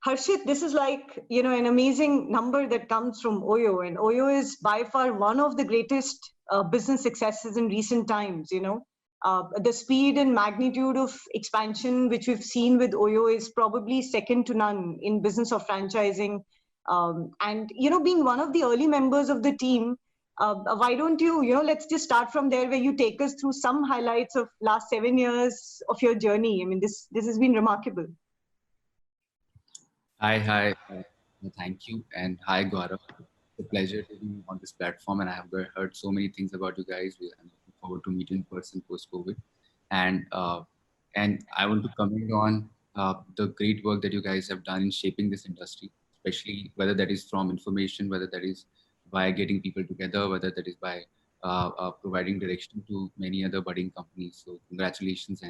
Harshit, this is like, an amazing number that comes from OYO, and OYO is by far one of the greatest business successes in recent times. The speed and magnitude of expansion which we've seen with OYO is probably second to none in business of franchising. And, being one of the early members of the team, why don't you, let's just start from there, where you take us through some highlights of last 7 years of your journey. I mean, this has been remarkable. Hi. Thank you. And hi, Gaurav. It's a pleasure to be on this platform. And I have heard so many things about you guys. I'm looking forward to meeting in person post-COVID. And I want to comment on the great work that you guys have done in shaping this industry, especially whether that is from information, whether that is by getting people together, whether that is by providing direction to many other budding companies. So congratulations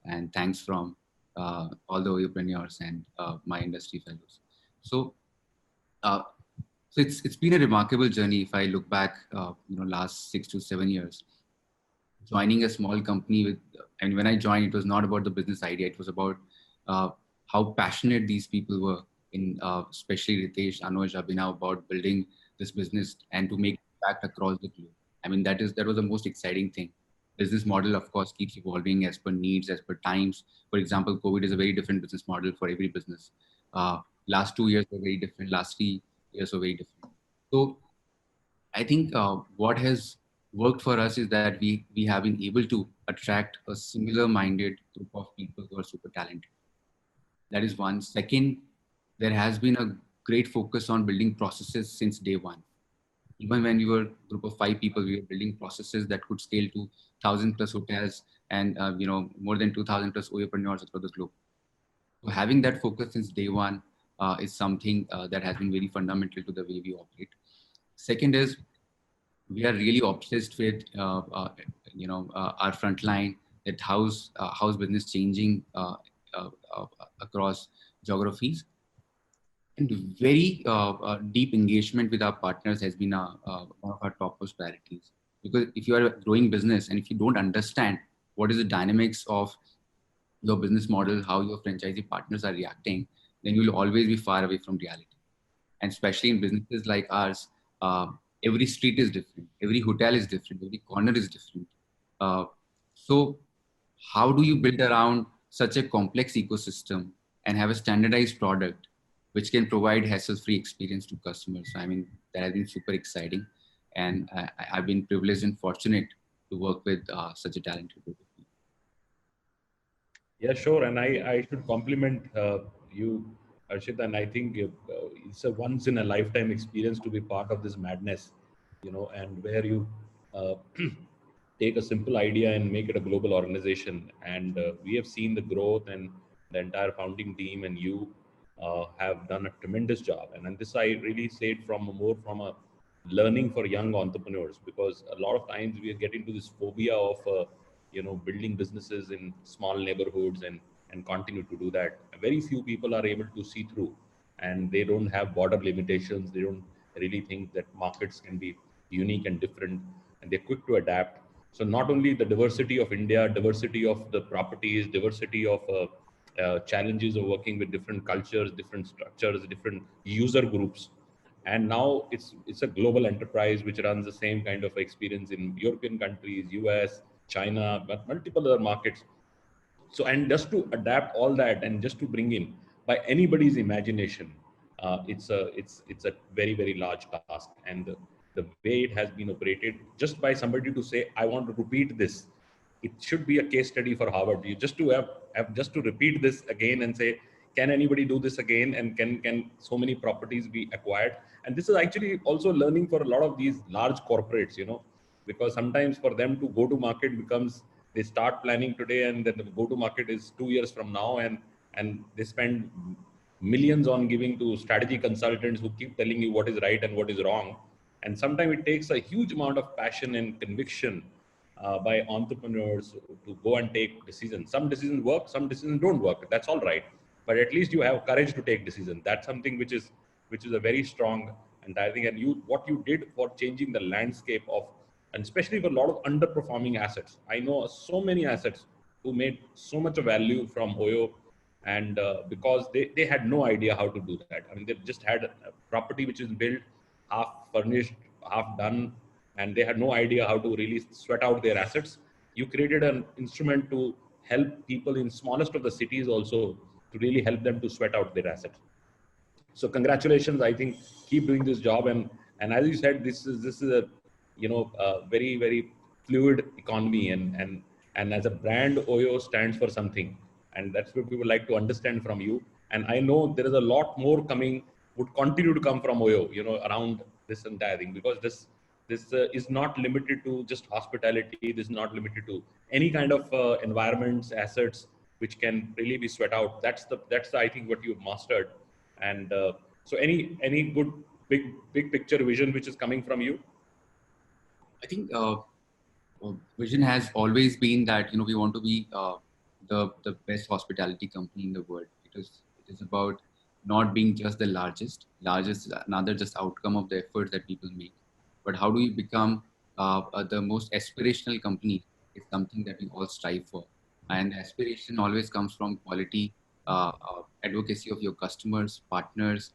and thanks from all the entrepreneurs and my industry fellows. So, uh, so it's been a remarkable journey. If I look back, last 6 to 7 years, joining a small company with, and when I joined, it was not about the business idea. It was about how passionate these people were in, especially Ritesh, Anuj, Abhinav, about building this business and to make impact across the globe. I mean, that was the most exciting thing. Business model, of course, keeps evolving as per needs, as per times. For example, COVID is a very different business model for every business. Last 2 years were very different. Last 3 years were very different. So I think what has worked for us is that we have been able to attract a similar minded group of people who are super talented. That is one. Second, there has been a great focus on building processes since day one. Even when we were a group of 5 people, we were building processes that could scale to 1,000+ hotels and more than 2,000+ OYOpreneurs across the globe. So having that focus since day one is something that has been very fundamental to the way we operate. Second is we are really obsessed with our frontline, that how's business changing across geographies. And very deep engagement with our partners has been one of our topmost priorities. Because if you are a growing business and if you don't understand what is the dynamics of your business model, how your franchisee partners are reacting, then you will always be far away from reality. And especially in businesses like ours, every street is different, every hotel is different, every corner is different. So how do you build around such a complex ecosystem and have a standardized product which can provide hassle-free experience to customers? So, I mean, that has been super exciting. And I've been privileged and fortunate to work with such a talented group of people. Yeah, sure. And I should compliment you, Harshit. And I think it's a once in a lifetime experience to be part of this madness, and where you take a simple idea and make it a global organization. And we have seen the growth, and the entire founding team and you have done a tremendous job. And this I really say it from a learning for young entrepreneurs, because a lot of times we get into this phobia of building businesses in small neighborhoods and continue to do that. Very few people are able to see through, and they don't have border limitations. They don't really think that markets can be unique and different, and they're quick to adapt. So not only the diversity of India, diversity of the properties, diversity of challenges of working with different cultures, different structures, different user groups. And now it's a global enterprise which runs the same kind of experience in European countries, US, China, but multiple other markets. So, and just to adapt all that and just to bring in by anybody's imagination, it's a very, very large task. And the way it has been operated, just by somebody to say, I want to repeat this, it should be a case study for Harvard. You just to have just to repeat this again and say, can anybody do this again? And can so many properties be acquired? And this is actually also learning for a lot of these large corporates, because sometimes for them to go to market becomes, they start planning today and then the go to market is 2 years from now, and they spend millions on giving to strategy consultants who keep telling you what is right and what is wrong. And sometimes it takes a huge amount of passion and conviction by entrepreneurs to go and take decisions. Some decisions work, some decisions don't work. That's all right. But at least you have courage to take decisions. That's something which is a very strong. And I think, and what you did for changing the landscape of, and especially for a lot of underperforming assets. I know so many assets who made so much value from OYO, And because they had no idea how to do that. I mean, they just had a property which is built, half furnished, half done, and they had no idea how to really sweat out their assets. You created an instrument to help people in smallest of the cities also, to really help them to sweat out their assets. So congratulations. I think keep doing this job. And as you said, this is a, a very, very fluid economy, and as a brand, OYO stands for something, and that's what we would like to understand from you. And I know there is a lot more coming, would continue to come from OYO, around this entire thing, because this is not limited to just hospitality. This is not limited to any kind of environments, assets which can really be sweat out. That's I think what you've mastered. And so any good big picture vision which is coming from you? I think vision has always been that we want to be the best hospitality company in the world. It is about not being just the largest. Largest is another just outcome of the efforts that people make. But how do you become the most aspirational company is something that we all strive for. And the aspiration always comes from quality, advocacy of your customers, partners,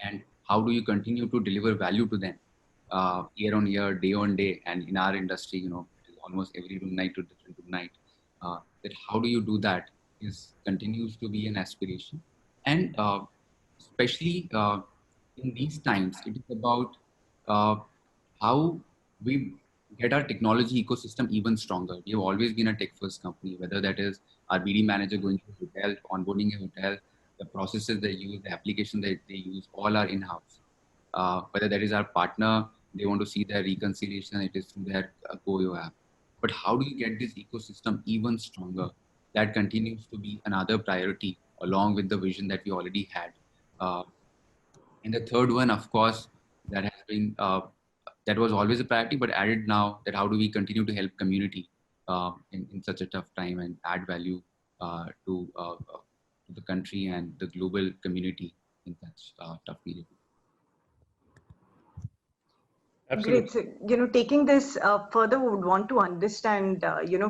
and how do you continue to deliver value to them year on year, day on day. And in our industry, it is almost every room night to different room night. That how do you do that is continues to be an aspiration. And especially in these times, it is about uh, how we get our technology ecosystem even stronger. We have always been a tech first company, whether that is our BD manager going to a hotel, onboarding a hotel, the processes they use, the application that they use, all are in-house. Whether that is our partner, they want to see their reconciliation, it is through their OYO app. But how do you get this ecosystem even stronger? That continues to be another priority along with the vision that we already had. Uh, and the third one, of course, that has been that was always a priority, but added now, that how do we continue to help community in such a tough time and add value to the country and the global community in such tough period. Great. Absolutely. So, taking this further, would want to understand,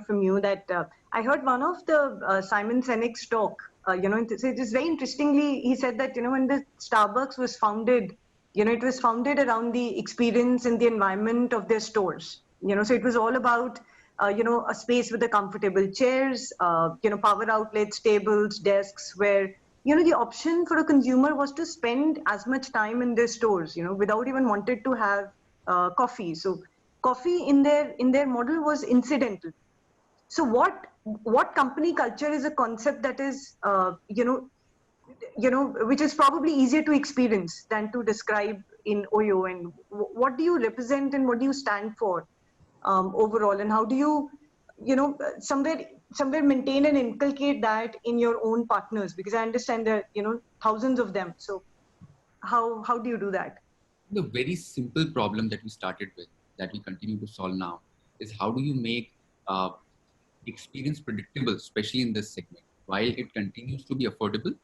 from you that I heard one of the Simon Sinek's talk, it is very interestingly, he said that, when the Starbucks was founded, it was founded around the experience and the environment of their stores. So it was all about, a space with the comfortable chairs, power outlets, tables, desks, where, the option for a consumer was to spend as much time in their stores, without even wanted to have coffee. So coffee in their model was incidental. So what company culture is a concept that is which is probably easier to experience than to describe in OYO, and what do you represent and what do you stand for overall, and how do you somewhere maintain and inculcate that in your own partners, because I understand there are thousands of them. So how do you do that? The very simple problem that we started with, that we continue to solve now, is how do you make uh, experience predictable, especially in this segment, while it continues to be affordable,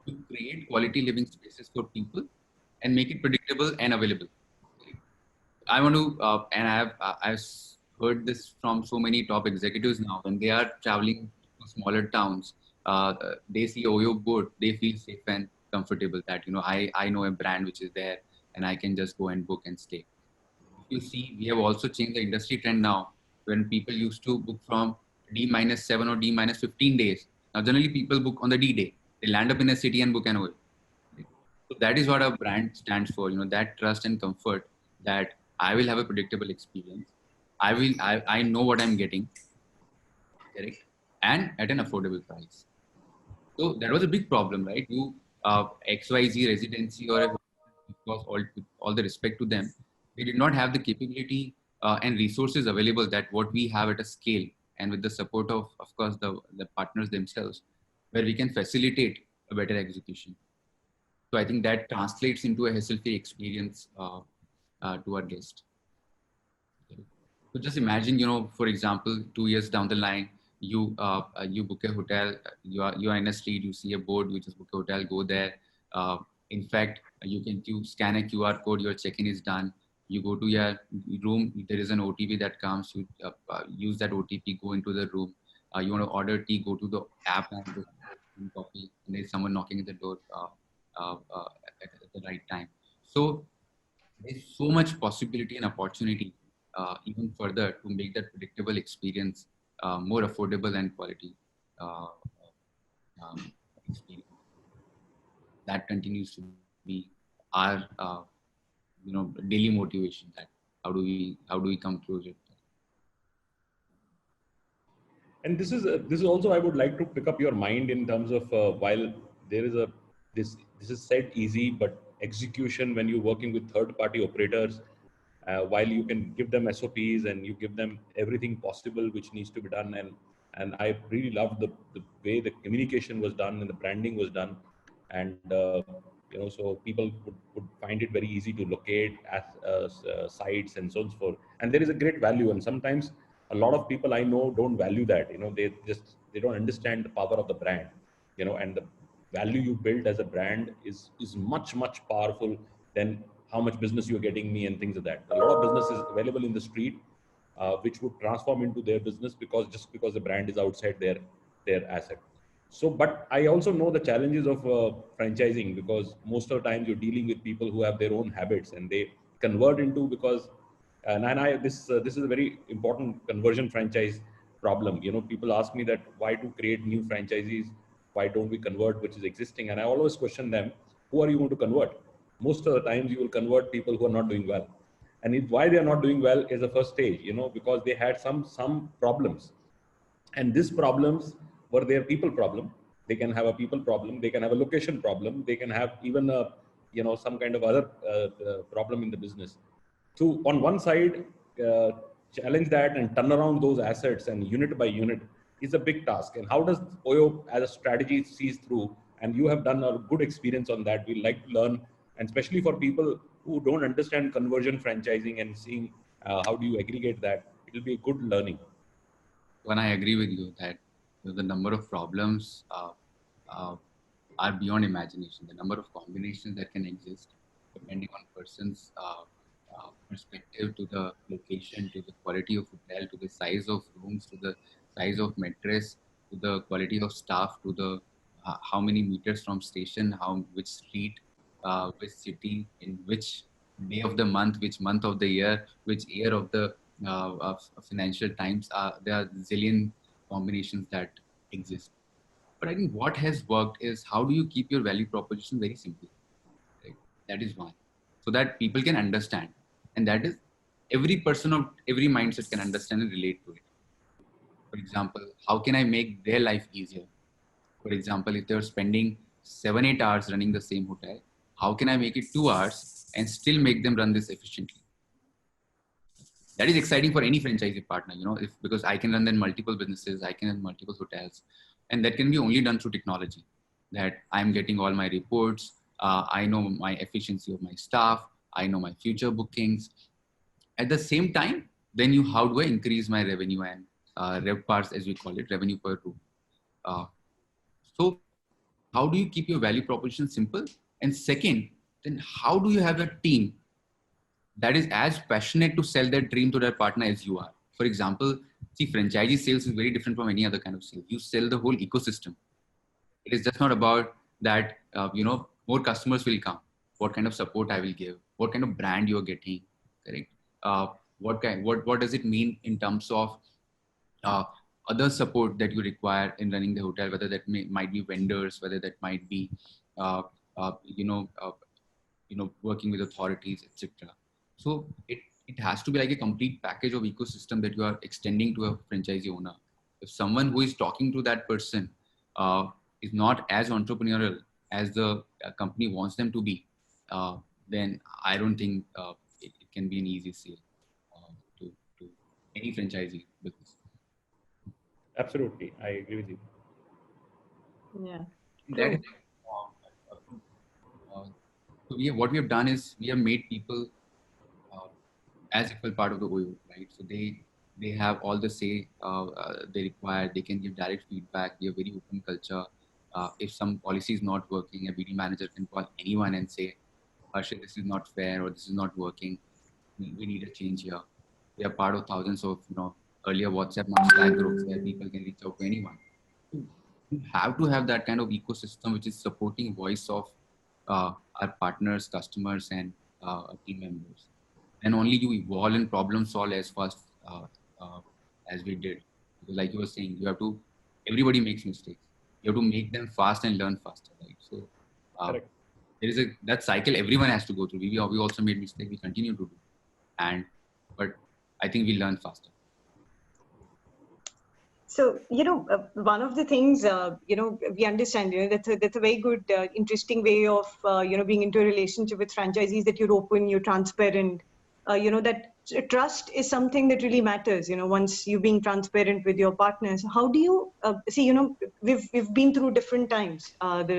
to create quality living spaces for people and make it predictable and available. I want to, and I've heard this from so many top executives now. When they are traveling to smaller towns, they see OYO board, they feel safe and comfortable. That I know a brand which is there, and I can just go and book and stay. If you see, we have also changed the industry trend now. When people used to book from D-7 or D-15 days, now generally people book on the D day. They land up in a city and book an OYO. So that is what our brand stands for. That trust and comfort, that I will have a predictable experience. I know what I'm getting, correct, and at an affordable price. So that was a big problem, right? You XYZ residency or of course, all the respect to them, they did not have the capability and resources available that what we have at a scale, and with the support of course, the partners themselves, where we can facilitate a better execution. So I think that translates into a hassle-free experience to our guest. So just imagine, for example, 2 years down the line, you book a hotel, you are in a street, you see a board, you just book a hotel, go there. In fact, you scan a QR code, your check-in is done. You go to your room, there is an OTP that comes, you use that OTP, go into the room. You want to order tea, go to the app and having coffee, and there's someone knocking at the door at the right time. So there's so much possibility and opportunity even further to make that predictable experience more affordable and quality uh, experience. That continues to be our daily motivation. That how do we come closer? And this is also, I would like to pick up your mind in terms of while there is a this is said easy, but execution when you're working with third party operators, while you can give them SOPs and you give them everything possible which needs to be done, and I really loved the way the communication was done and the branding was done, and so people would find it very easy to locate at sites and so on, so forth. And there is a great value, and sometimes a lot of people I know don't value that. They don't understand the power of the brand, and the value you build as a brand is much powerful than how much business you're getting me and things like that. A lot of business is available in the street, which would transform into their business because the brand is outside their asset. So, but I also know the challenges of franchising, because most of the times you're dealing with people who have their own habits and they convert into, because and I this is a very important conversion franchise problem. People ask me that why to create new franchisees, why don't we convert which is existing? And I always question them, who are you going to convert? Most of the times you will convert people who are not doing well, and why they are not doing well is the first stage, because they had some problems, and these problems were their people problem. They can have a people problem, they can have a location problem, they can have even a some kind of other problem in the business. To on one side, uh, challenge that and turn around those assets and unit by unit is a big task. And how does OYO as a strategy sees through? And you have done a good experience on that. We like to learn, and especially for people who don't understand conversion franchising and seeing how do you aggregate that, it will be a good learning. When I agree with you that the number of problems uh, are beyond imagination. The number of combinations that can exist depending on person's perspective, to the location, to the quality of hotel, to the size of rooms, to the size of mattress, to the quality of staff, to the how many meters from station, which street, which city, in which day of the month, which month of the year, which year of the of financial times. There are zillion combinations that exist. But I think what has worked is, how do you keep your value proposition very simple? Right? That is one. So that people can understand. And that is, every person of every mindset can understand and relate to it. For example, how can I make their life easier? For example, if they're spending 7, 8 hours running the same hotel, how can I make it 2 hours and still make them run this efficiently? That is exciting for any franchisee partner, because I can run then multiple businesses, I can run multiple hotels, and that can be only done through technology. That I'm getting all my reports, I know my efficiency of my staff, I know my future bookings. At the same time, then how do I increase my revenue and RevPARs, as we call it, revenue per room? So how do you keep your value proposition simple? And second, then how do you have a team that is as passionate to sell their dream to their partner as you are? For example, see, franchisee sales is very different from any other kind of sale. You sell the whole ecosystem. It is just not about that, more customers will come, what kind of support I will give, what kind of brand you're getting, correct? What does it mean in terms of uh, other support that you require in running the hotel, whether that might be vendors, whether that might be, uh, uh, you know, uh, working with authorities, etc. So it has to be like a complete package of ecosystem that you are extending to a franchisee owner. If someone who is talking to that person uh, is not as entrepreneurial as the company wants them to be, uh, then I don't think it can be an easy sale to any franchisee business. Absolutely, I agree with you. Yeah, That is, true. so what we have done is, we have made people uh, as equal part of the OYO, right? So they have all the say they require. They can give direct feedback. We have very open culture. If some policy is not working, a BD manager can call anyone and say, Harshit, this is not fair, or this is not working. We need a change here. We are part of thousands of earlier WhatsApp, now Slack groups where people can reach out to anyone. you have to have that kind of ecosystem which is supporting voice of our partners, customers, and team members. And only you evolve and problem solve as fast uh, as we did. Because like you were saying, you have to, everybody makes mistakes. You have to make them fast and learn faster, right? So Correct. there is that cycle everyone has to go through. We also made mistakes, we continue to do. But I think we learn faster. So, one of the things, we understand, that's a very good, interesting way of, being into a relationship with franchisees, that you're open, you're transparent, that trust is something that really matters, once you're being transparent with your partners. How do you see, we've been through different times, COVID,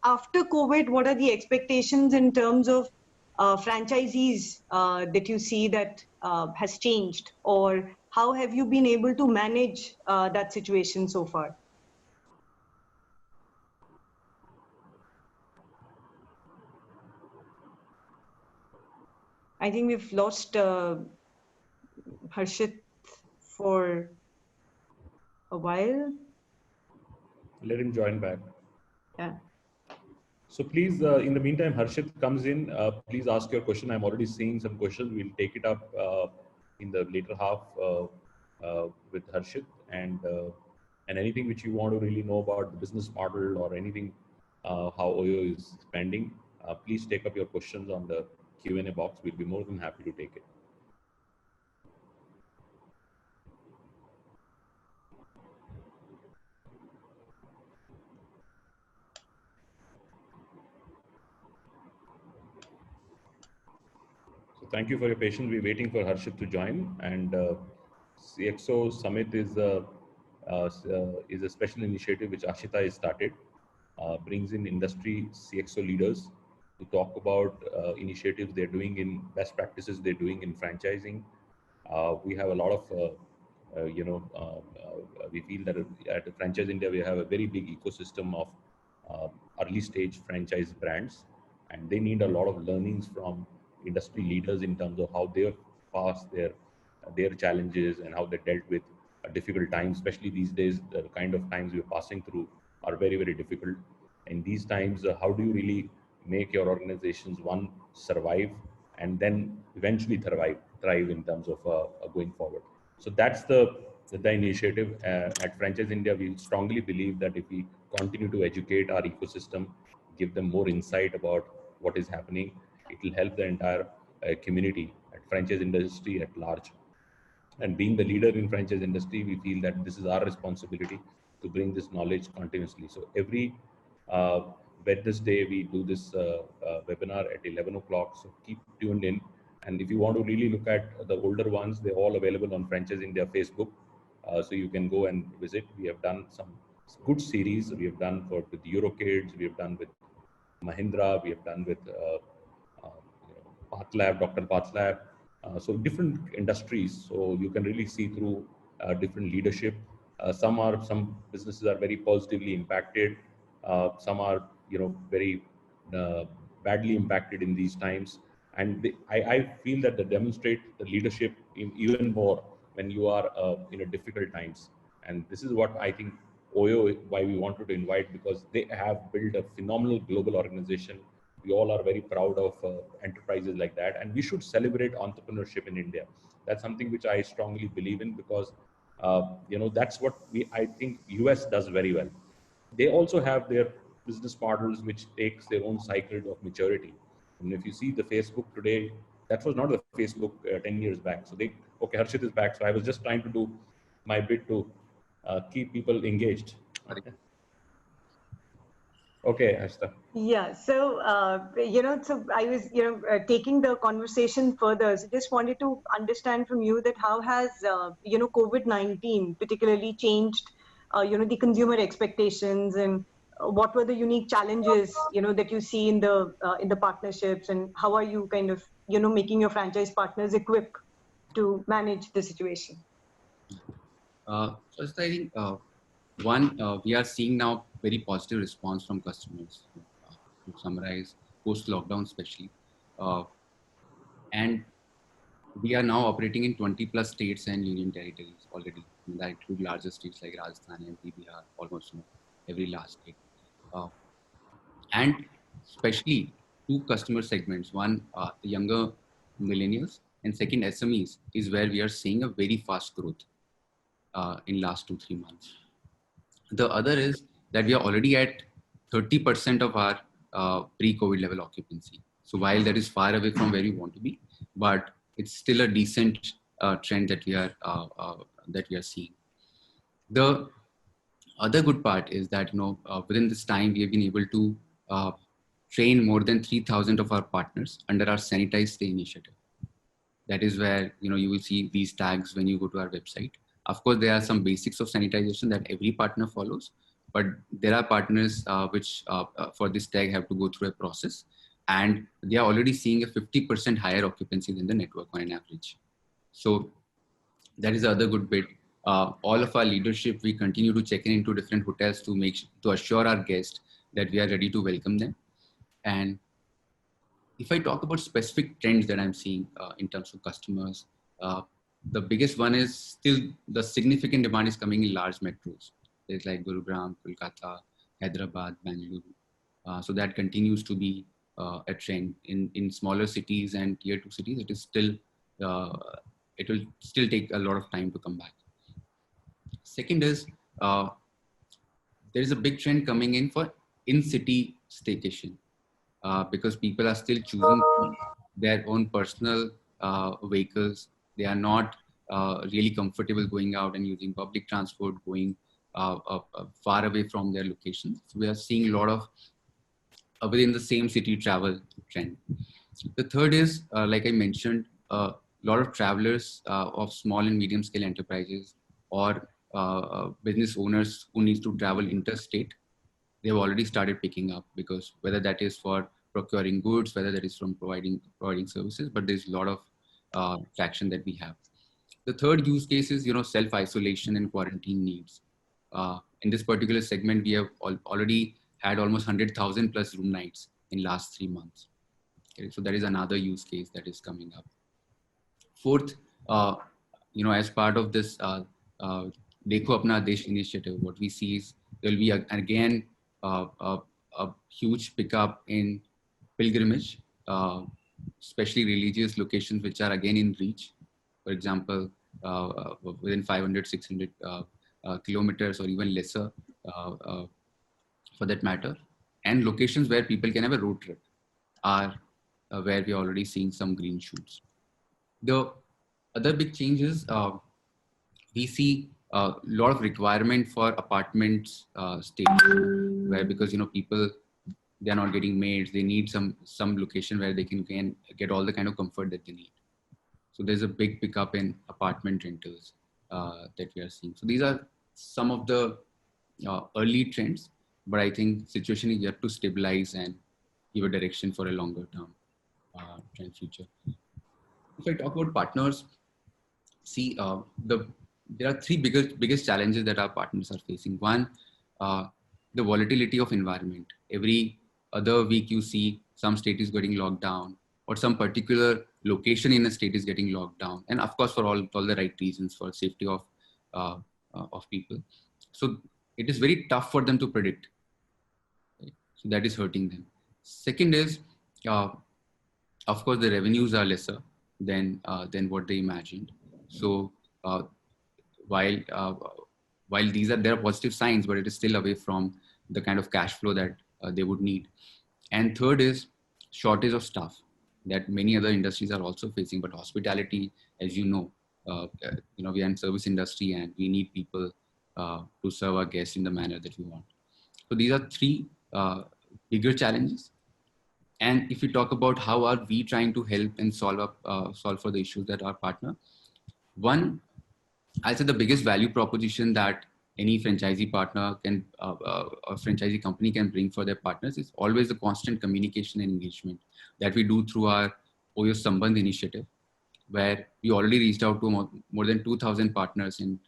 after COVID, what are the expectations in terms of franchisees that you see that has changed, or how have you been able to manage that situation so far? I think we've lost Harshit for a while. Let him join back. Yeah. So please, in the meantime, Harshit comes in. Please ask your question. I'm already seeing some questions. We'll take it up in the later half with Harshit, and anything which you want to really know about the business model or anything how OYO is expanding, please take up your questions on the Q&A box. We'll be more than happy to take it. Thank you for your patience. We're waiting for Harshit to join. And CXO Summit is a special initiative which Ashita has started. Brings in industry CXO leaders to talk about initiatives they're doing in best practices they're doing in franchising. We have a lot of, we feel that at Franchise India, we have a very big ecosystem of early stage franchise brands, and they need a lot of learnings from industry leaders in terms of how they've passed their challenges and how they dealt with a difficult times, especially these days. The kind of times we're passing through are very, very difficult. In these times, how do you really make your organizations, one, survive, and then eventually thrive in terms of going forward? So that's the initiative. At Franchise India, we strongly believe that if we continue to educate our ecosystem, give them more insight about what is happening, it will help the entire community at franchise industry at large. And being the leader in franchise industry, we feel that this is our responsibility to bring this knowledge continuously. So every Wednesday, we do this webinar at 11 o'clock. So keep tuned in. And if you want to really look at the older ones, they're all available on Franchise India Facebook. So you can go and visit. We have done some good series. We have done with Eurokids. We have done with Mahindra. We have done with PathLab, Dr. PathLab. So different industries. So you can really see through different leadership. Some businesses are very positively impacted. Some are very badly impacted in these times. And I feel that they demonstrate the leadership even more when you are in a difficult times. And this is what I think OYO, why we wanted to invite, because they have built a phenomenal global organization. We all are very proud of enterprises like that, and we should celebrate entrepreneurship in India. That's something which I strongly believe in, because that's what I think US does very well. They also have their business models which takes their own cycle of maturity. And if you see the Facebook today, that was not the Facebook 10 years back. So okay, Harshit is back. So I was just trying to do my bit to keep people engaged. Okay, Ashita. Yeah, so so I was taking the conversation further. So just wanted to understand from you that how has COVID-19 particularly changed the consumer expectations, and what were the unique challenges that you see in the partnerships, and how are you kind of making your franchise partners equipped to manage the situation? First, I think one, we are seeing now very positive response from customers. To summarize, post lockdown especially, and we are now operating in 20 plus states and union territories already that include larger states like Rajasthan, MP, Bihar, almost every last state. And especially two customer segments, one, the younger millennials, and second, SMEs, is where we are seeing a very fast growth in last 2-3 months. The other is that we are already at 30% of our pre-COVID level occupancy. So while that is far away from where we want to be, but it's still a decent trend that we are seeing. The other good part is that within this time we have been able to train more than 3,000 of our partners under our Sanitize Stay initiative. That is where you will see these tags when you go to our website. Of course, there are some basics of sanitization that every partner follows, but there are partners which for this tag have to go through a process, and they are already seeing a 50% higher occupancy than the network on an average. So that is the other good bit. All of our leadership, we continue to check in into different hotels to assure our guests that we are ready to welcome them. And if I talk about specific trends that I'm seeing in terms of customers, the biggest one is still the significant demand is coming in large metros. There's like Gurugram, Kolkata, Hyderabad, Bangalore. So that continues to be a trend. In smaller cities and tier 2 cities, it will still take a lot of time to come back. Second is there is a big trend coming in for in-city staycation. Because people are still choosing their own personal vehicles. They are not really comfortable going out and using public transport, going far away from their locations. So we are seeing a lot of within the same city travel trend. The third is, like I mentioned, a lot of travelers of small and medium scale enterprises or business owners who need to travel interstate. They've already started picking up, because whether that is for procuring goods, whether that is from providing services, but there's a lot of traction that we have. The third use case is, self-isolation and quarantine needs. In this particular segment, we have already had almost 100,000 plus room nights in last 3 months. Okay, so that is another use case that is coming up. Fourth, as part of this Dekho Apna Desh initiative, what we see is there will be again a huge pickup in pilgrimage, especially religious locations which are again in reach. For example, within 500, 600 kilometers or even lesser for that matter. And locations where people can have a road trip are where we're already seeing some green shoots. The other big change is we see a lot of requirement for apartments stay, where because people, they're not getting maids, they need some location where they can get all the kind of comfort that they need. So there's a big pickup in apartment rentals that we are seeing. So these are some of the early trends, but I think situation is yet to stabilize and give a direction for a longer term trend future. If I talk about partners, see there are three biggest challenges that our partners are facing. One, the volatility of environment. Every other week you see some state is getting locked down, or some particular location in a state is getting locked down, and of course for all the right reasons, for safety of people. So it is very tough for them to predict. Right? So that is hurting them. Second is, of course, the revenues are lesser than what they imagined. So while there are positive signs, but it is still away from the kind of cash flow that they would need. And third is shortage of staff that many other industries are also facing. But hospitality, as we are in service industry, and we need people to serve our guests in the manner that we want. So these are three bigger challenges. And if we talk about how are we trying to help and solve for the issues that our partner, one, I said the biggest value proposition that any franchisee partner can, a franchisee company can bring for their partners is always the constant communication and engagement that we do through our OYO Sambandh initiative, where we already reached out to more than 2,000 partners in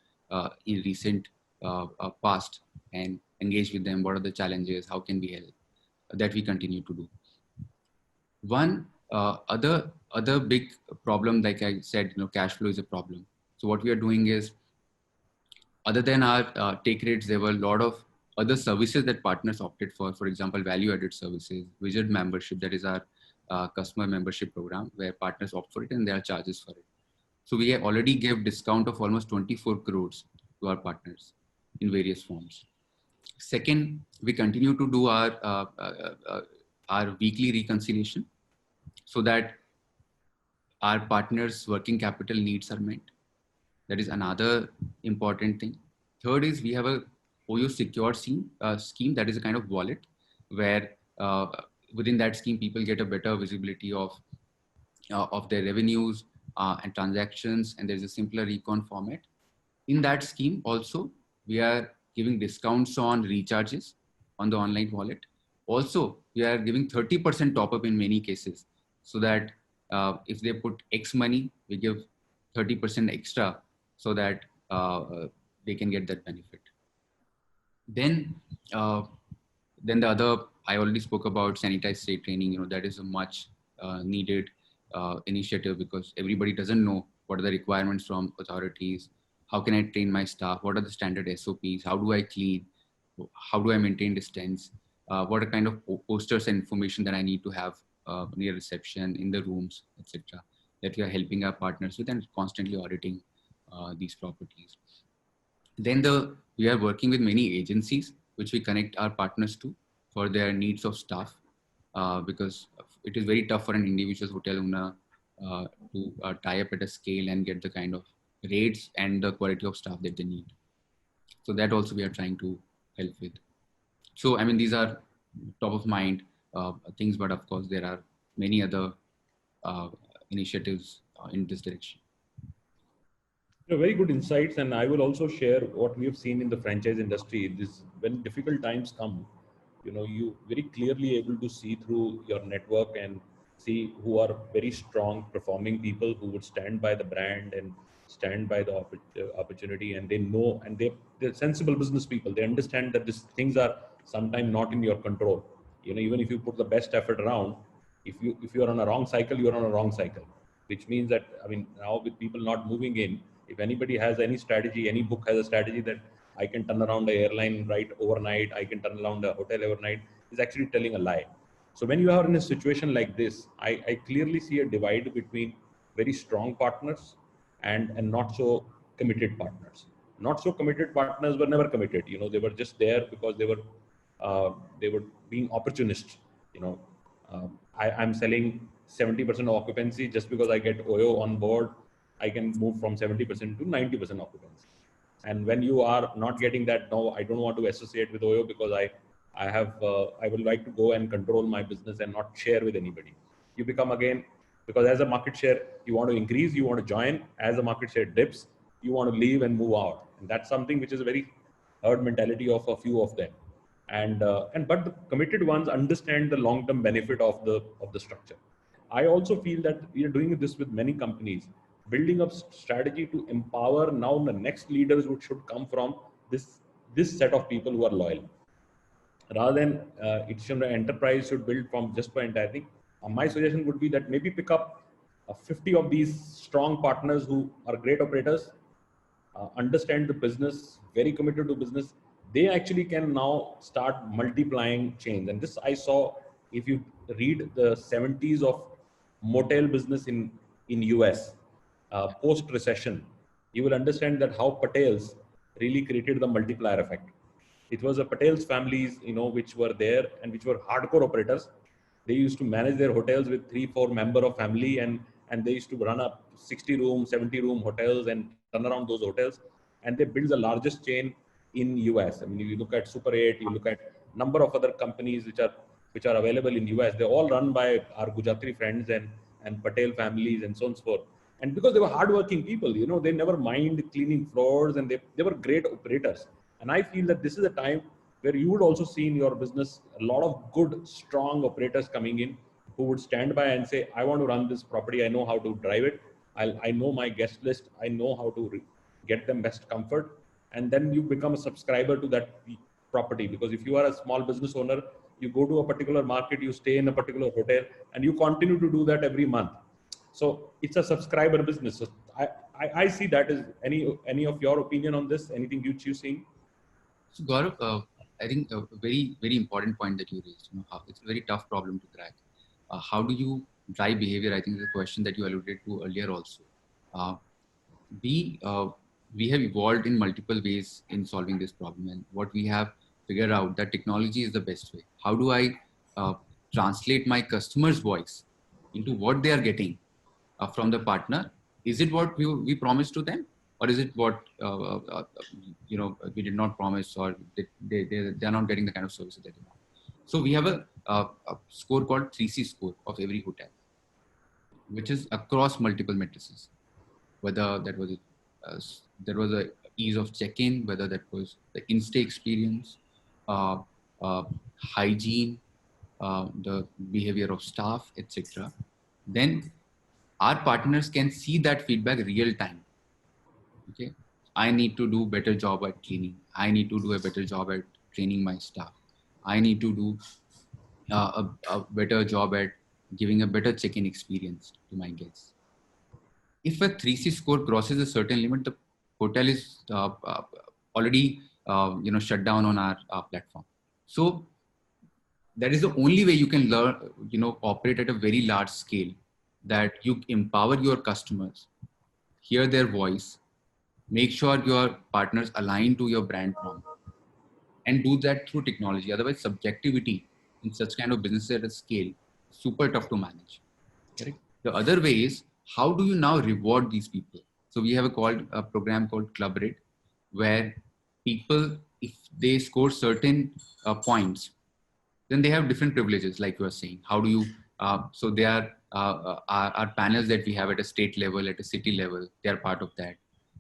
recent past and engaged with them. What are the challenges? How can we help? That we continue to do. One other big problem, like I said, cash flow is a problem. So what we are doing is Other than our take rates, there were a lot of other services that partners opted for. For example, value-added services, widget membership, that is our customer membership program, where partners opt for it and there are charges for it. So we already gave discount of almost 24 crores to our partners in various forms. Second, we continue to do our weekly reconciliation so that our partners' working capital needs are met. That is another important thing. Third is we have a OYO secure scheme that is a kind of wallet where within that scheme people get a better visibility of their revenues and transactions, and there's a simpler recon format. In that scheme also, we are giving discounts on recharges on the online wallet. Also, we are giving 30% top up in many cases, so that if they put X money, we give 30% extra so that they can get that benefit. Then the other, I already spoke about sanitized state training. That is a much needed initiative, because everybody doesn't know what are the requirements from authorities. How can I train my staff? What are the standard SOPs? How do I clean? How do I maintain distance? What are kind of posters and information that I need to have near reception, in the rooms, etc. that we are helping our partners with, and constantly auditing these properties. Then we are working with many agencies which we connect our partners to for their needs of staff, because it is very tough for an individual hotel owner to tie up at a scale and get the kind of rates and the quality of staff that they need. So that also we are trying to help with. So, I mean, these are top of mind things, but of course there are many other initiatives in this direction. Very good insights, and I will also share what we have seen in the franchise industry. When difficult times come, you very clearly able to see through your network and see who are very strong performing people who would stand by the brand and stand by the opportunity, and they know, and they're sensible business people. They understand that these things are sometimes not in your control. Even if you put the best effort around, if you are on a wrong cycle, you are on a wrong cycle, which means that, I mean, now with people not moving in, if anybody has any strategy, any book has a strategy that I can turn around an airline right overnight, I can turn around a hotel overnight, is actually telling a lie. So when you are in a situation like this, I clearly see a divide between very strong partners and not so committed partners. Not so committed partners were never committed. They were just there because they were being opportunists. I'm selling 70% of occupancy just because I get OYO on board. I can move from 70% to 90% occupancy. And when you are not getting that, no, I don't want to associate with OYO because I would like to go and control my business and not share with anybody. You become again, because as a market share, you want to increase, you want to join. As the market share dips, you want to leave and move out. And that's something which is a very herd mentality of a few of them. But the committed ones understand the long-term benefit of the structure. I also feel that we are doing this with many companies, building up strategy to empower now the next leaders which should come from this set of people who are loyal. Rather than an enterprise should build from just by entire thing. My suggestion would be that maybe pick up 50 of these strong partners who are great operators, understand the business, very committed to business. They actually can now start multiplying chains. And this I saw, if you read the 70s of motel business in US, post-recession, you will understand that how Patels really created the multiplier effect. It was the Patels families, which were there and which were hardcore operators. They used to manage their hotels with 3-4 member of family, and they used to run up 60 room, 70 room hotels and turn around those hotels. And they built the largest chain in US. I mean, you look at Super 8, you look at number of other companies which are available in US. They're all run by our Gujaratri friends and Patel families and so on and so forth. And because they were hardworking people, they never mind cleaning floors, and they were great operators. And I feel that this is a time where you would also see in your business a lot of good, strong operators coming in who would stand by and say, I want to run this property. I know how to drive it. I know my guest list. I know how to get them best comfort. And then you become a subscriber to that property. Because if you are a small business owner, you go to a particular market, you stay in a particular hotel, and you continue to do that every month. So it's a subscriber business. So I see that as any of your opinion on this, anything you seeing? So Gaurav, I think a very, very important point that you raised, how it's a very tough problem to crack. How do you drive behavior? I think is a question that you alluded to earlier also. Uh, we, uh, we have evolved in multiple ways in solving this problem. And what we have figured out that technology is the best way. How do I uh, translate my customer's voice into what they are getting from the partner? Is it what we promised to them, or is it what we did not promise, or they are not getting the kind of services that they want? So we have a score called 3C score of every hotel, which is across multiple matrices. Whether uh, that was a ease of check-in, whether that was the in-stay experience, uh, uh, hygiene, the behavior of staff, etc. Then our partners can see that feedback real time. Okay, I need to do better job at cleaning, I need to do a better job at training my staff, I need to do a better job at giving a better check-in experience to my guests. If a 3C score crosses a certain limit, the hotel is already shut down on our platform. So that is the only way you can learn, operate at a very large scale, that you empower your customers, hear their voice, make sure your partners align to your brand promise, and do that through technology. Otherwise, subjectivity in such kind of business at a scale is super tough to manage. Correct. The other way is, how do you now reward these people? So we have a program called Club Rate, where people, if they score certain points, then they have different privileges, like you are saying. How do you, so they are our panels that we have at a state level, at a city level, they are part of that.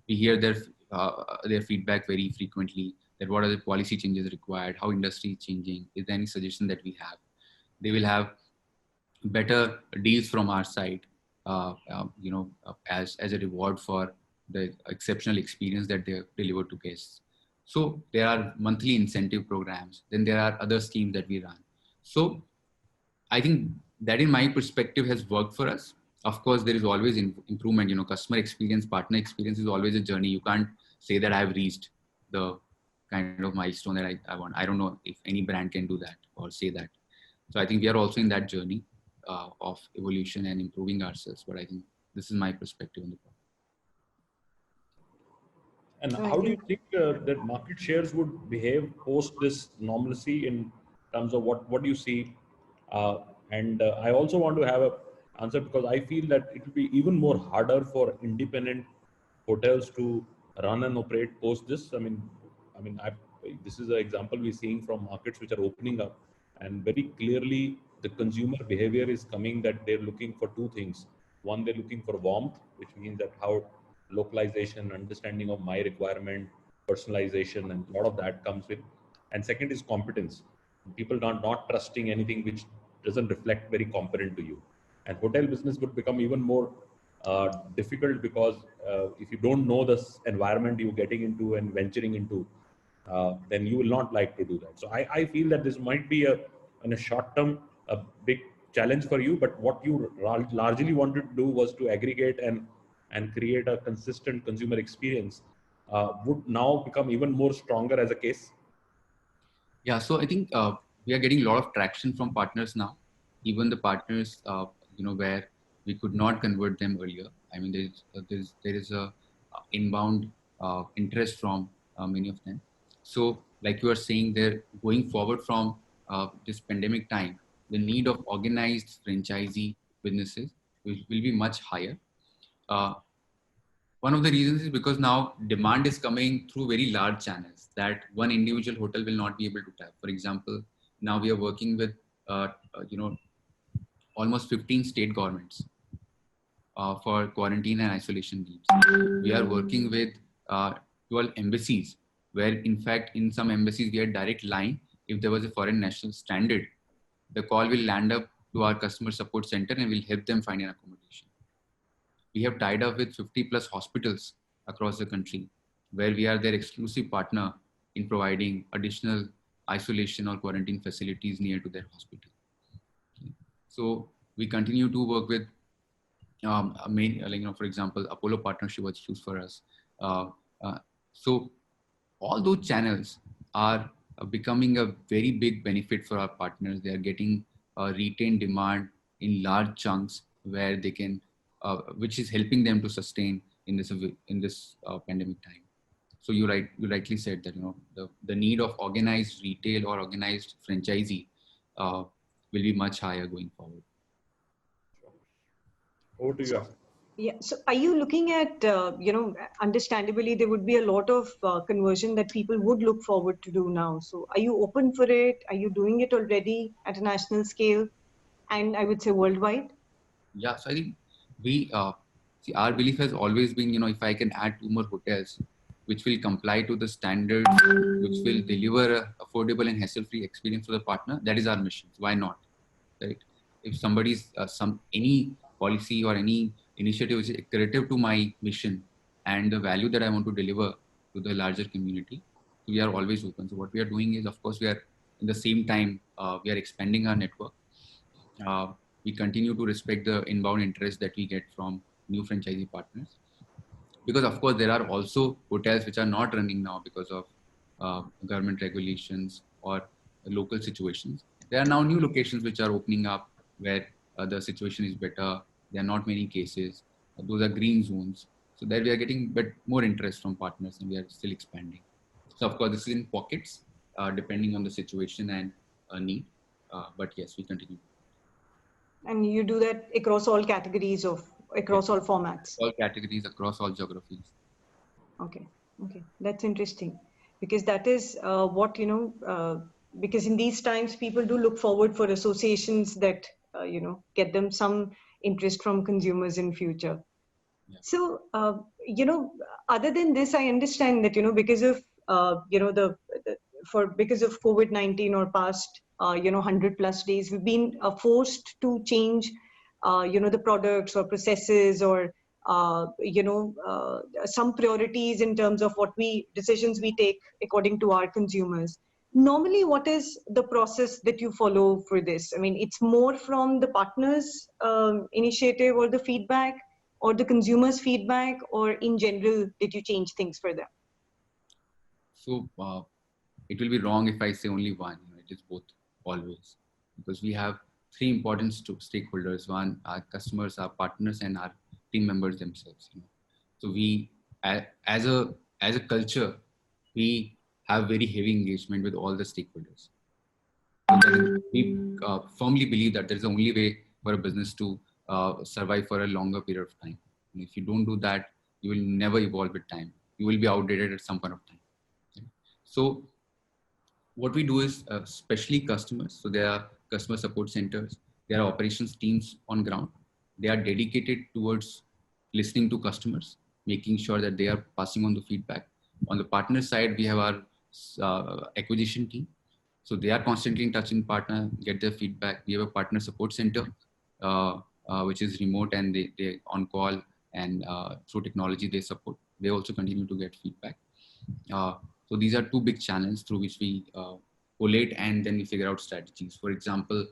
We hear their feedback very frequently, that what are the policy changes required, how industry is changing, is there any suggestion that we have. They will have better deals from our side, as a reward for the exceptional experience that they deliver to guests. So there are monthly incentive programs. Then there are other schemes that we run. So I think that, in my perspective, has worked for us. Of course, there is always improvement. Customer experience, partner experience is always a journey. You can't say that I've reached the kind of milestone that I want. I don't know if any brand can do that or say that. So I think we are also in that journey of evolution and improving ourselves. But I think this is my perspective on the problem. And I how do you think think that market shares would behave post this normalcy in terms of what you see? Uh, and I also want to have a answer, because I feel that it will be even more harder for independent hotels to run and operate post this. This is an example we're seeing from markets which are opening up, and very clearly the consumer behavior is coming that they're looking for two things. One, they're looking for warmth, which means that how localization, understanding of my requirement, personalization, and a lot of that comes with. And second is competence. People are not trusting anything which doesn't reflect very competent to you. And hotel business would become even more difficult, because if you don't know this environment you're getting into and venturing into, then you will not like to do that. So I feel that this might be in a short term, a big challenge for you, but what you largely wanted to do was to aggregate and create a consistent consumer experience, would now become even more stronger as a case. Yeah, so I think we are getting a lot of traction from partners now. Even the partners, where we could not convert them earlier. I mean, there is a inbound interest from many of them. So, like you are saying, they're going forward from this pandemic time. The need of organized franchisee businesses will be much higher. Uh, One of the reasons is because now demand is coming through very large channels that one individual hotel will not be able to tap. For example, now we are working with almost 15 state governments for quarantine and isolation needs. We are working with 12 embassies, where in fact in some embassies we had direct line. If there was a foreign national stranded, the call will land up to our customer support center and will help them find an accommodation. We have tied up with 50 plus hospitals across the country, where we are their exclusive partner in providing additional isolation or quarantine facilities near to their hospital. So we continue to work with I mean, like, for example, Apollo partnership was used for us. Uh, uh, so all those channels are becoming a very big benefit for our partners. They are getting retained demand in large chunks where they can, which is helping them to sustain in this pandemic time. So you rightly said that the need of organized retail or organized franchisee will be much higher going forward. Over to you. Asif. Yeah. So are you looking at, understandably, there would be a lot of conversion that people would look forward to do now. So are you open for it? Are you doing it already at a national scale? And I would say worldwide? Yeah, so I think we see our belief has always been, if I can add 2 more hotels, which will comply to the standards, which will deliver a affordable and hassle-free experience for the partner, that is our mission. Why not, right? If somebody's any policy or any initiative is accretive to my mission and the value that I want to deliver to the larger community, we are always open. So what we are doing is, of course, we are in the same time we are expanding our network. We continue to respect the inbound interest that we get from new franchisee partners, because of course there are also hotels which are not running now because of government regulations or local situations. There are now new locations which are opening up where the situation is better. There are not many cases. Those are green zones. So there we are getting more interest from partners, and we are still expanding. So of course this is in pockets, depending on the situation and need. But yes, we continue. And you do that across all categories across all formats. All categories across all geographies. Okay. Okay. That's interesting, because that is what, because in these times, people do look forward for associations that, get them some interest from consumers in future. Yeah. So, other than this, I understand that, because of, because of COVID-19 or past, 100+ days, we've been forced to change, the products or processes or, some priorities in terms of decisions we take according to our consumers. Normally, what is the process that you follow for this? I mean, it's more from the partners' initiative or the feedback, or the consumer's feedback, or in general, did you change things for them? So it will be wrong if I say only one. It is both always, because we have three important stakeholders: one, our customers, our partners, and our team members themselves. So we, as a culture, we have very heavy engagement with all the stakeholders. So we firmly believe that there is the only way for a business to survive for a longer period of time. And if you don't do that, you will never evolve with time. You will be outdated at some point of time. So what we do is, especially customers, so there are customer support centers, there are operations teams on ground. They are dedicated towards listening to customers, making sure that they are passing on the feedback. On the partner side, we have our acquisition team. So they are constantly in touch with partner, get their feedback. We have a partner support center, which is remote, and they on call, and through technology they support. They also continue to get feedback. So these are two big channels through which we collate, and then we figure out strategies. For example,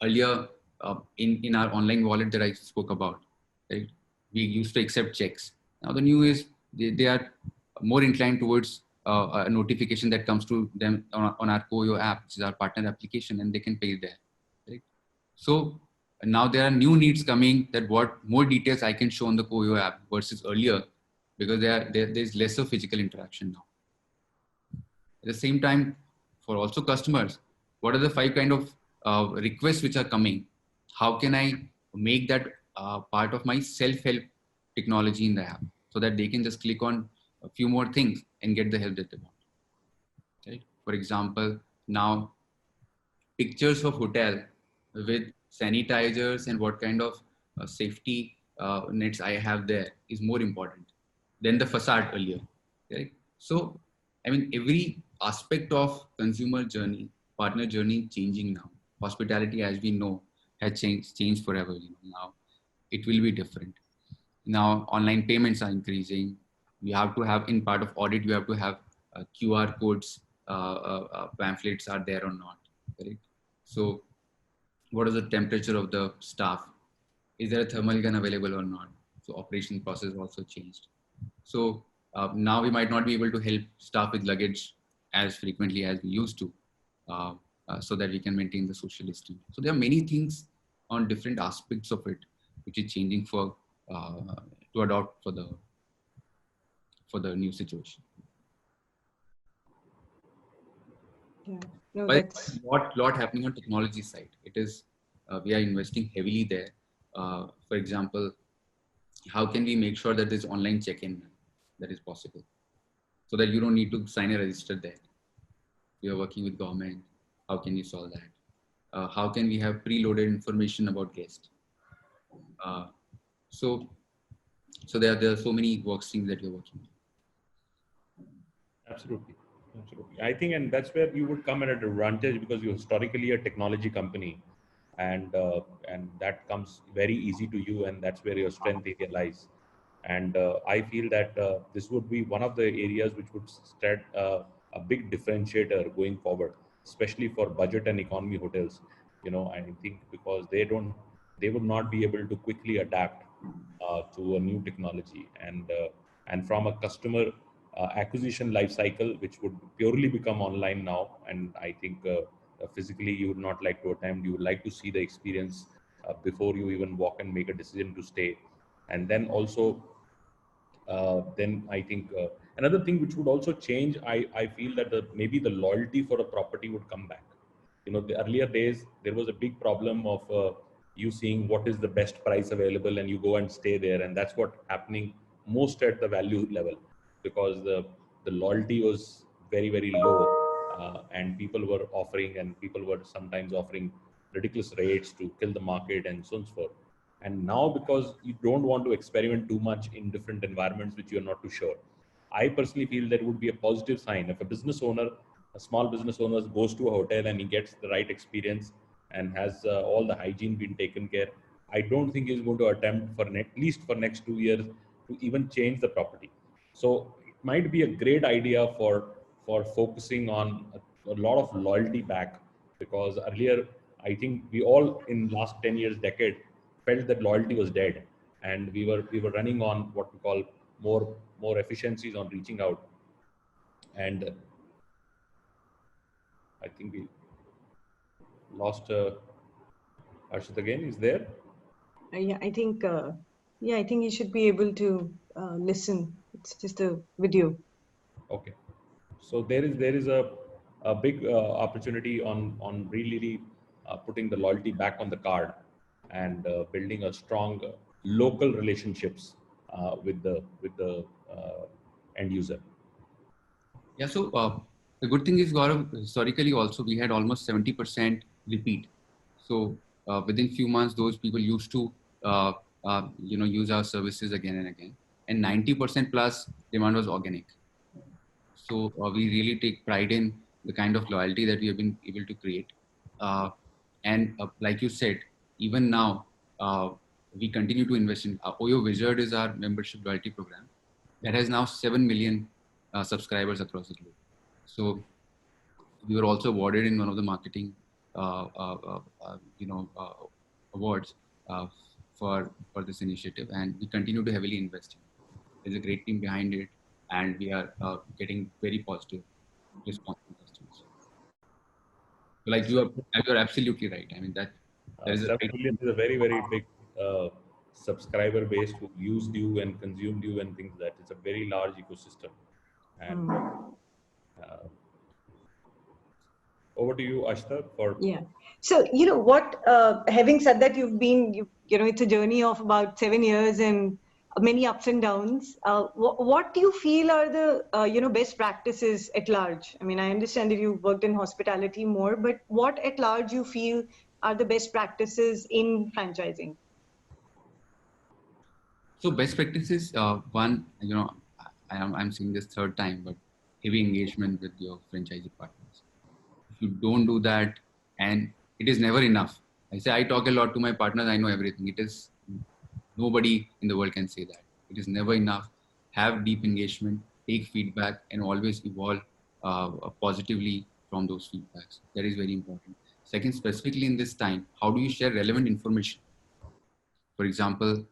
earlier in our online wallet that I spoke about, right, we used to accept checks. Now the new is they are more inclined towards a notification that comes to them on our OYO app, which is our partner application, and they can pay there. Right? So now there are new needs coming, that what more details I can show on the OYO app versus earlier, because there's lesser physical interaction now. At the same time, for also customers, what are the 5 kind of requests which are coming? How can I make that part of my self-help technology in the app, so that they can just click on a few more things and get the help that they want? Right? For example, now pictures of hotel with sanitizers and what kind of safety nets I have there is more important than the facade earlier. Right? So, I mean, every aspect of consumer journey, partner journey changing now. Hospitality, as we know, has changed forever. Now it will be different. Now online payments are increasing. You have to have, in part of audit, you have to have QR codes, pamphlets are there or not. Right? So what is the temperature of the staff? Is there a thermal gun available or not? So operation process also changed. So now we might not be able to help staff with luggage as frequently as we used to, uh, so that we can maintain the social distance. So there are many things on different aspects of it, which is changing for to adopt for the new situation. Yeah, no, But that's lot happening on technology side. It is we are investing heavily there. For example, how can we make sure that this online check-in that is possible, so that you don't need to sign a register there? We are working with government. How can you solve that? How can we have preloaded information about guests? Uh, so there are so many work streams that you're working on. Absolutely. Absolutely. I think, and that's where you would come at an advantage because you're historically a technology company, and that comes very easy to you, and that's where your strength area lies. And I feel that this would be one of the areas which would set a big differentiator going forward, especially for budget and economy hotels. I think because they would not be able to quickly adapt to a new technology, and from a customer acquisition life cycle, which would purely become online now. And I think physically you would not like to attempt. You would like to see the experience before you even walk and make a decision to stay. And then also, then I think another thing which would also change, I feel that maybe the loyalty for a property would come back. The earlier days, there was a big problem of you seeing what is the best price available and you go and stay there. And that's what happening most at the value level, because the loyalty was very, very low. And people were sometimes offering ridiculous rates to kill the market and so on and so forth. And now, because you don't want to experiment too much in different environments which you're not too sure, I personally feel that it would be a positive sign if a small business owner goes to a hotel and he gets the right experience and has all the hygiene been taken care. I don't think he's going to attempt at least for next 2 years to even change the property. So it might be a great idea for focusing on a lot of loyalty back, because earlier I think we all in last 10 years decade felt that loyalty was dead, and we were running on what we call more efficiencies on reaching out. And I think we lost Harshit again. Is there? yeah. I think you should be able to listen. It's just a video. Okay. So there is a big opportunity on really putting the loyalty back on the card, and building a strong local relationships with the end user. Yeah. So the good thing is, Gaurav, historically also we had almost 70% repeat. So within few months, those people used to use our services again and again, and 90% plus demand was organic. So we really take pride in the kind of loyalty that we have been able to create. And like you said, even now, we continue to invest in OYO Wizard is our membership loyalty program that has now 7 million subscribers across the globe. So we were also awarded in one of the marketing, uh, uh, uh, awards uh, for this initiative, and we continue to heavily invest in it. There's a great team behind it, and we are getting very positive response from customers. So like you're absolutely right. I mean that there is a 7 right. million is a very, very big uh, subscriber base who used you and consumed you and things like that. It's a very large ecosystem. And uh, over to you, Ashtar, for Yeah. So, you know what, having said that, it's a journey of about 7 years and many ups and downs. What do you feel are the, best practices at large? I mean, I understand that you've worked in hospitality more, but what at large you feel are the best practices in franchising? So best practices, one, I'm saying this third time, but heavy engagement with your franchisee partners. If you don't do that, and it is never enough. I say I talk a lot to my partners. I know everything. It is nobody in the world can say that. It is never enough. Have deep engagement, take feedback, and always evolve positively from those feedbacks. That is very important. Second, specifically in this time, how do you share relevant information? For example,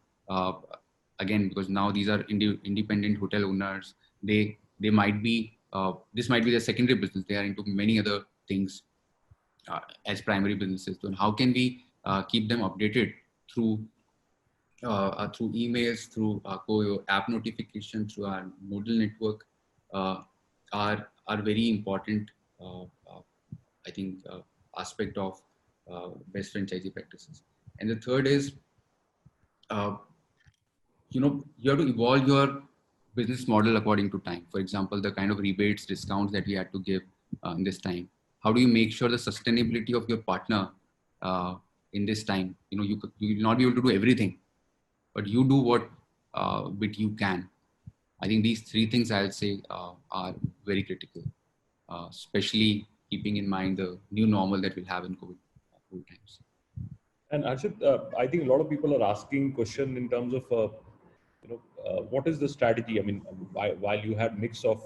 again, because now these are independent hotel owners, they might be this might be their secondary business. They are into many other things as primary businesses. So how can we keep them updated through through emails, through OYO app notification, through our nodal network, are very important. I think aspect of best franchisee practices. And the third is, uh, you have to evolve your business model according to time. For example, the kind of rebates, discounts that we had to give in this time. How do you make sure the sustainability of your partner in this time? You will not be able to do everything, but you do what bit you can. I think these three things I'll say are very critical, especially keeping in mind the new normal that we'll have in COVID times. And Harshit, I think a lot of people are asking question in terms of, what is the strategy? I mean, while you had mix of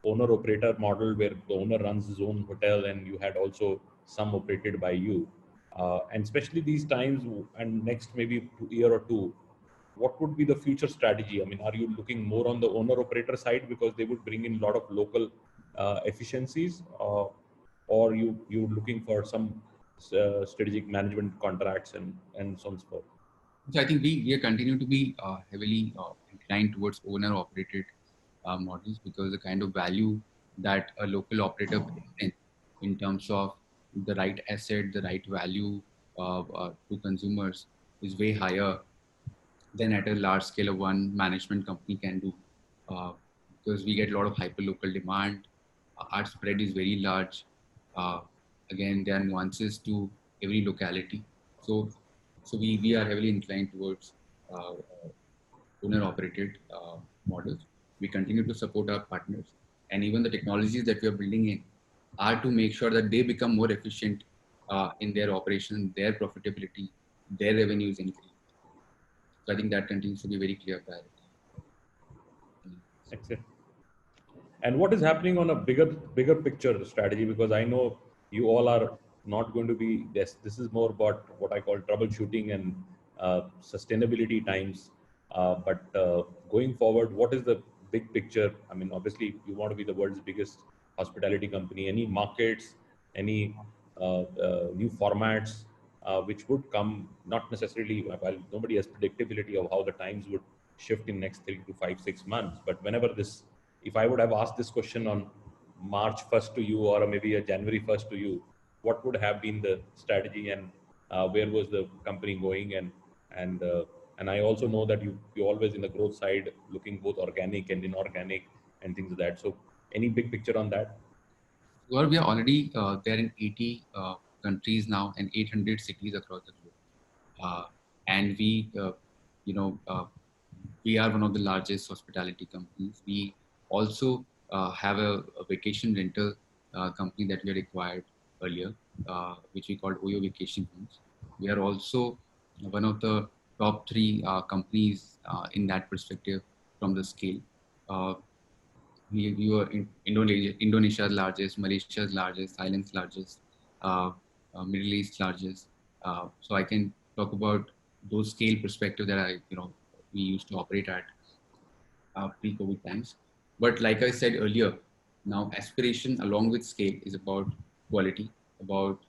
owner operator model where the owner runs his own hotel and you had also some operated by you, and especially these times and next maybe year or two, what would be the future strategy? I mean, are you looking more on the owner operator side because they would bring in a lot of local efficiencies, or you looking for some strategic management contracts and so on and so forth? So I think we are continue to be heavily inclined towards owner operated models, because the kind of value that a local operator brings in terms of the right asset, the right value to consumers is way higher than at a large scale of one management company can do, uh, because we get a lot of hyper local demand. Our spread is very large. Uh, Again, there are nuances to every locality. So we are heavily inclined towards owner operated models. We continue to support our partners, and even the technologies that we are building in are to make sure that they become more efficient in their operation, their profitability, their revenues increase. So I think that continues to be very clear priority. Excellent. And what is happening on a bigger picture strategy? Because I know you all are not going to be this is more about what I call troubleshooting and sustainability times, but going forward, what is the big picture? I mean, obviously you want to be the world's biggest hospitality company. Any markets, any new formats which would come, not necessarily, while nobody has predictability of how the times would shift in next 3 to 5 6 months, but whenever this, if I would have asked this question on March 1st to you, or maybe a January 1st to you, what would have been the strategy, and where was the company going? And I also know that you always in the growth side, looking both organic and inorganic and things like that. So any big picture on that? Well, we are already there in 80 countries now and 800 cities across the globe. And you know, uh, we are one of the largest hospitality companies. We also have a vacation rental company that we had acquired earlier, which we called OYO Vacation Homes. We are also one of the top three companies in that perspective from the scale. Uh, we were in Indonesia's largest, Malaysia's largest, Thailand's largest, uh, Middle East largest. So I can talk about those scale perspective that we used to operate at pre-COVID times. But like I said earlier, now aspiration along with scale is about quality, about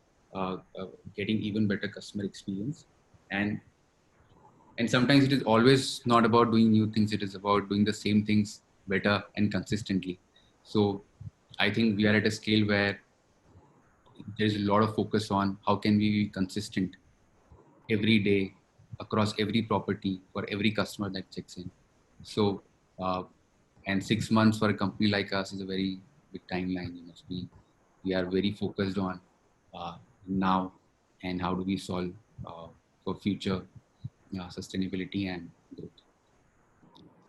getting even better customer experience, and and sometimes it is always not about doing new things, it is about doing the same things better and consistently. So I think we are at a scale where there's a lot of focus on how can we be consistent every day across every property for every customer that checks in. So and 6 months for a company like us is a very big timeline. We are very focused on now, and how do we solve for future sustainability and growth.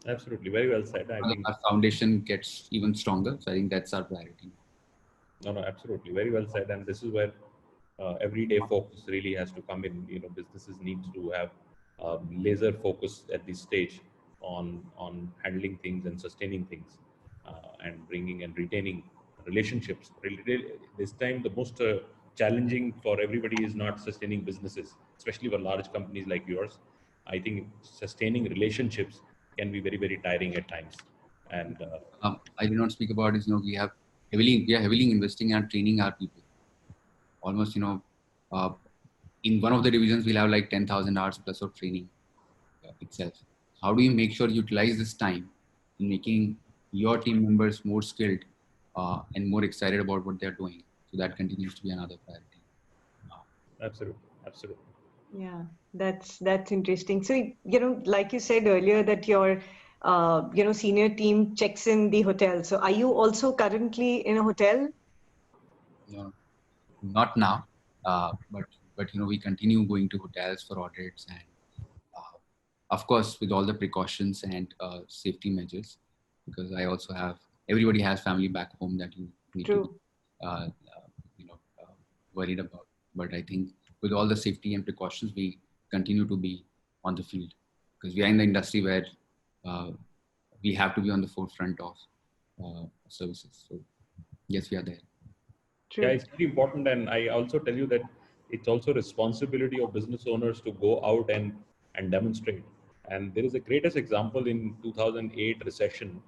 Absolutely, very well said. I think Our foundation gets even stronger. So I think that's our priority. no, absolutely, very well said. And this is where everyday focus really has to come in. You know, businesses needs to have laser focus at this stage on handling things and sustaining things, and bringing and retaining relationships. This time, the most challenging for everybody is not sustaining businesses, especially for large companies like yours. I think sustaining relationships can be very, very tiring at times. And I did not speak about is, we are heavily investing and training our people. Almost, uh, in one of the divisions, we'll have like 10,000 hours plus of training itself. How do you make sure you utilize this time in making your team members more skilled and more excited about what they're doing? So that continues to be another priority. absolutely, absolutely. Yeah, that's interesting. So, like you said earlier, that your senior team checks in the hotel. So, are you also currently in a hotel? Not now, but we continue going to hotels for audits and of course with all the precautions and safety measures, because I also have, everybody has family back home that you need to be, True. uh, worried about. But I think with all the safety and precautions, we continue to be on the field because we are in the industry where uh, we have to be on the forefront of services. So yes, we are there. Yeah, True. it's very important, and I also tell you that it's also responsibility of business owners to go out and demonstrate. And there is a greatest example in 2008 recession,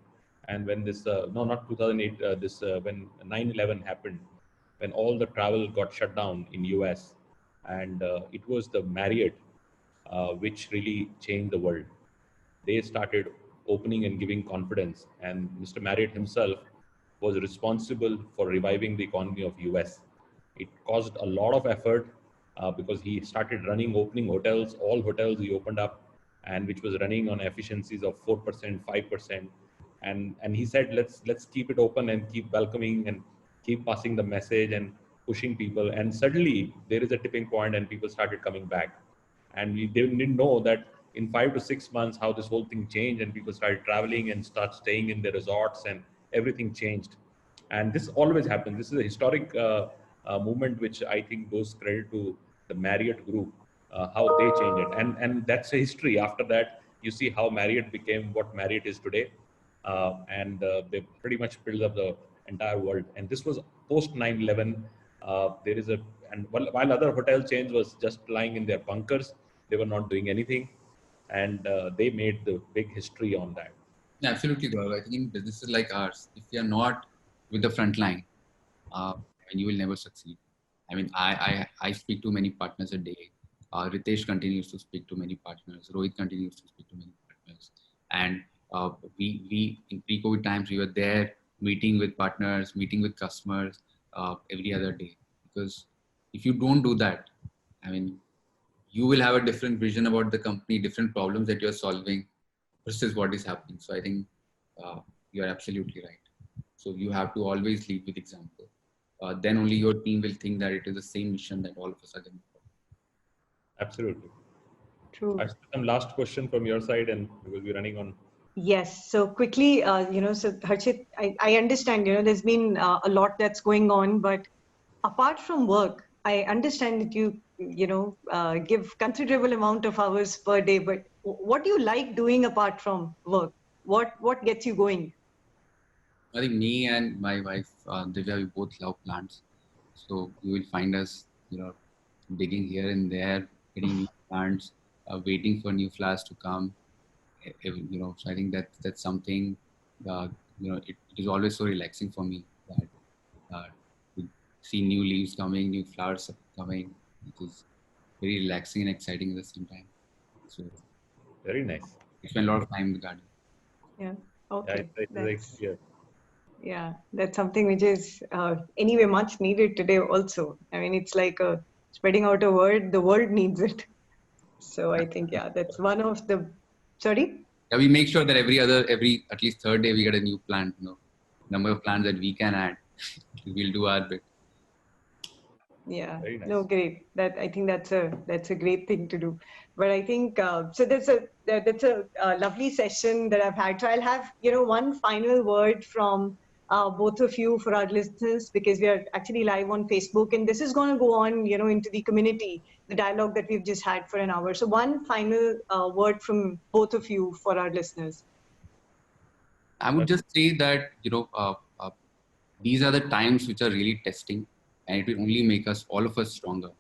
and when this no, not 2008, this when 9/11 happened, when all the travel got shut down in US, and it was the Marriott which really changed the world. They started opening and giving confidence, and Mr. Marriott himself was responsible for reviving the economy of US. It caused a lot of effort because he started opening hotels, all hotels he opened up, and which was running on efficiencies of 4%, 5%. And he said, let's keep it open and keep welcoming and keep passing the message and pushing people. And suddenly there is a tipping point and people started coming back. And we didn't know that in 5 to 6 months how this whole thing changed, and people started traveling and start staying in the resorts, and everything changed. And this always happens. This is a historic movement which I think goes credit to the Marriott group, how they changed it, and that's a history. After that, you see how Marriott became what Marriott is today, and they pretty much built up the entire world. And this was post 9/11. There is a, and while other hotel chains was just lying in their bunkers, they were not doing anything, and they made the big history on that. Yeah, absolutely, Gaurav. I think in businesses like ours, if you are not with the front line, you will never succeed. I mean, I speak to many partners a day. Ritesh continues to speak to many partners. Rohit continues to speak to many partners. And we in pre-COVID times, we were there meeting with partners, meeting with customers every other day. Because if you don't do that, I mean, you will have a different vision about the company, different problems that you're solving versus what is happening. So I think you're absolutely right. So you have to always lead with example. Then only your team will think that it is the same mission that all of us are going for. Absolutely. True. Some last question from your side, and we will be running on. Yes. So quickly, so Harshit, I understand, there's been a lot that's going on, but apart from work, I understand that you give considerable amount of hours per day, but what do you like doing apart from work? What gets you going? I think me and my wife, Divya, we both love plants. So you will find us, digging here and there, getting new plants, waiting for new flowers to come. So I think that's something, it is always so relaxing for me that to see new leaves coming, new flowers coming. It is very relaxing and exciting at the same time. So Very nice. I spend a lot of time in the garden. Yeah. Yeah, Okay. it's yeah. Yeah, that's something which is anyway much needed today also. I mean, it's like spreading out a word, the world needs it. So I think, yeah, that's one of the, sorry? Yeah, we make sure that every at least third day we get a new plant. Number of plants that we can add, we'll do our bit. Yeah, Very nice. no, great. That I think that's a great thing to do. But I think so. That's a lovely session that I've had. So I'll have one final word from both of you for our listeners, because we are actually live on Facebook, and this is going to go on into the community, the dialogue that we've just had for an hour. So one final word from both of you for our listeners. I would just say that these are the times which are really testing, and it will only make all of us stronger.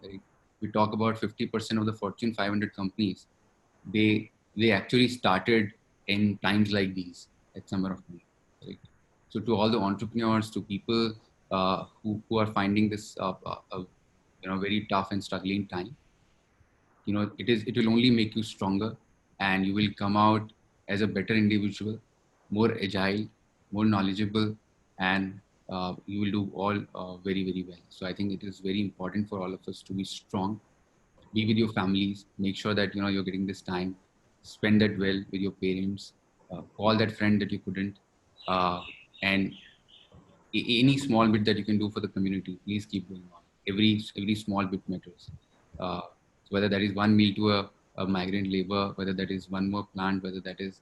Right? We talk about 50% of the Fortune 500 companies. they actually started in times like these at some of time, right? So to all the entrepreneurs, to people who are finding this very tough and struggling time, it will only make you stronger, and you will come out as a better individual, more agile, more knowledgeable, and you will do all very, very well. So I think it is very important for all of us to be strong, be with your families, make sure that you're getting this time, spend that well with your parents, call that friend that you couldn't, and any small bit that you can do for the community, please keep going on. Every small bit matters. So whether that is one meal to a migrant labor, whether that is one more plant, whether that is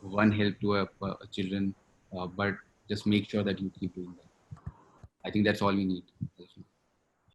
one help to a children, but just make sure that you keep doing that. I think that's all we need.